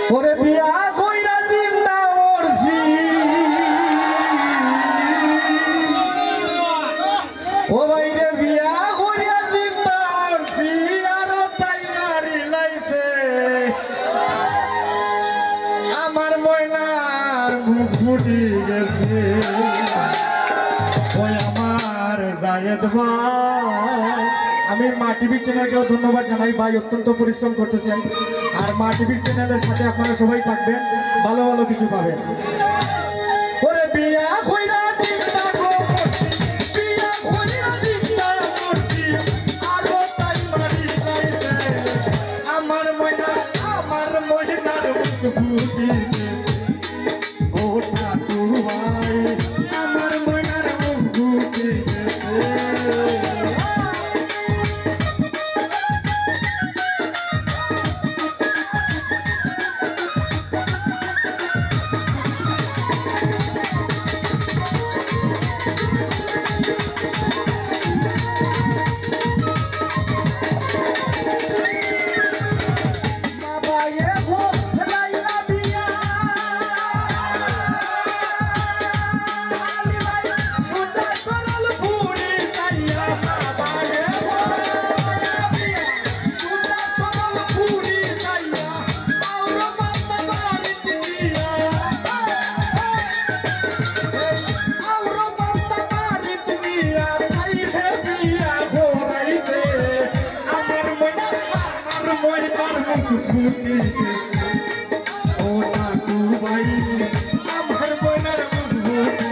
ওরে বিয়া কইরা জিন্দা মরছি ও ভাইরে বিয়া কইরা জিন্দা মরছি আরো তাই মারি লাইছে আমার ময়নার মুখ ফুটি গেছে ওই আমার জায়েদ ভাই আমি মা টিভি চ্যানেলকেও ধন্যবাদ জানাই ভাই অত্যন্ত পরিশ্রম করতেছেন আর মা টিভির চ্যানেলের সাথে আপনারা সবাই থাকবেন ভালো ভালো কিছু পাবেন ওরে বিয়া কইরা জিন্দা গো মরছি বিয়া কইরা জিন্দা মরছি আরো তাই মারি লাইছে আমার ময়নার মুখ ফুটি ও ঠাকুর ভাই আমার ময়নার মুখ ফুটি ও ঠাকুর ভাই আমার ময়নার মুখ ফুটি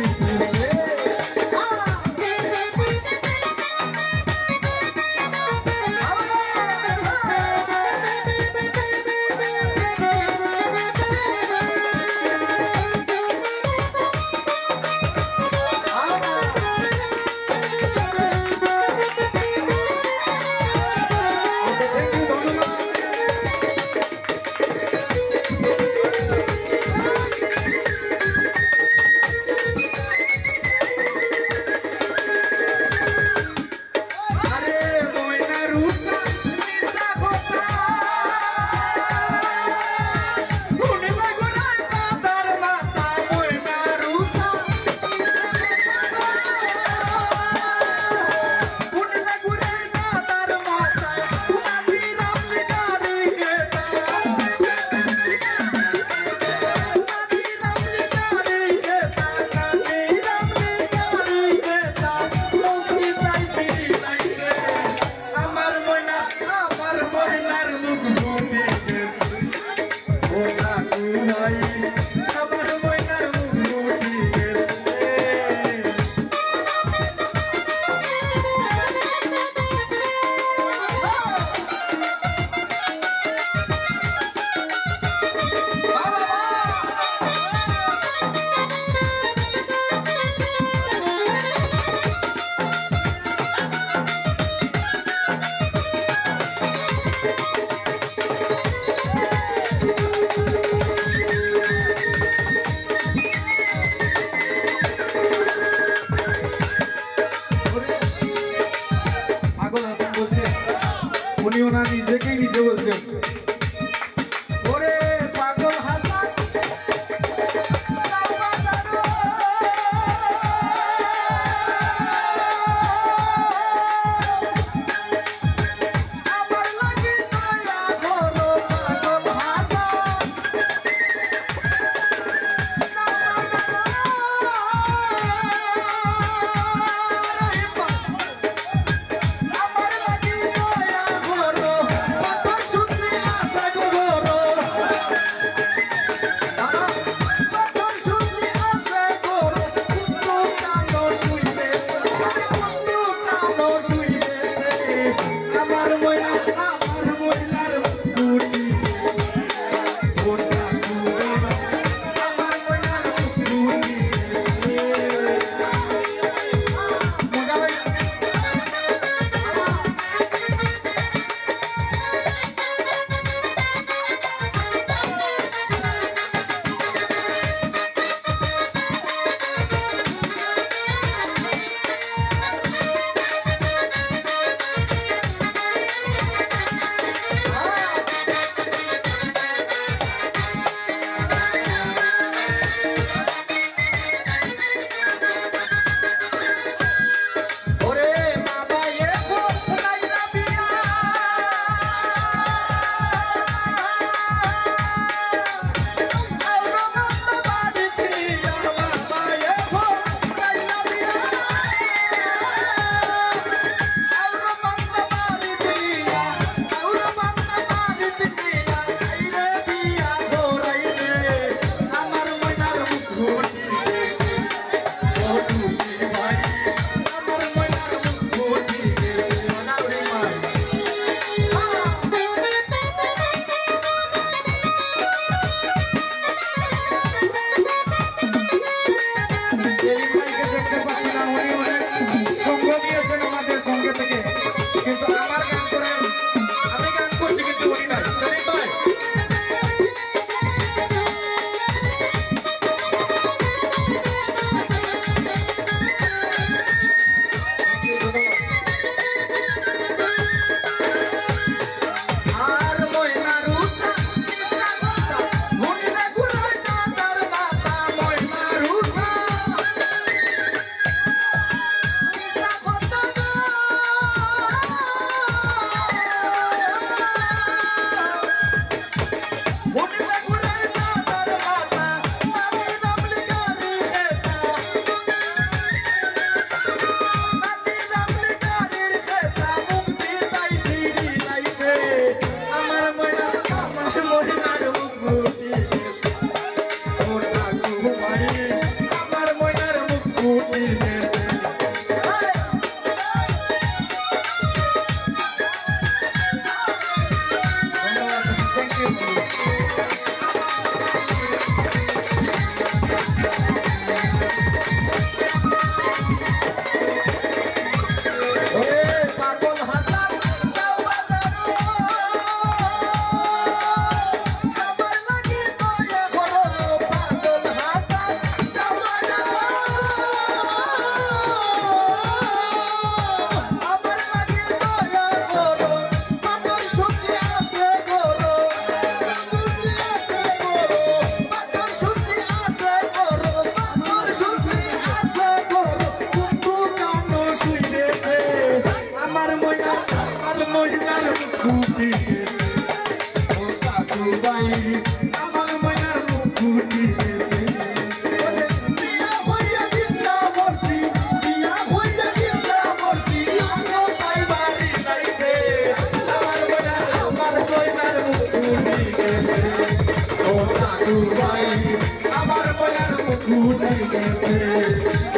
আমার মনের মুকুটি গেছে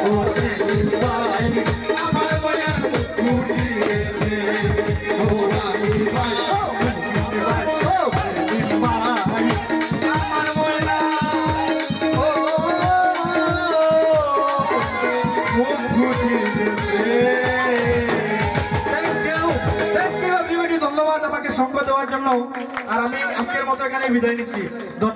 ও সেদিন ভাই আমার মনের মুকুটি গেছে ও রানী ভাই আমার ময়না ও মুকুটি গেছে। থ্যাংক ইউ এভরিবডি, ধন্যবাদ আমাকে সঙ্গ দেওয়ার জন্য। আর আমি আজকের মতো এখানে বিদায় নিচ্ছি। ধন্যবাদ।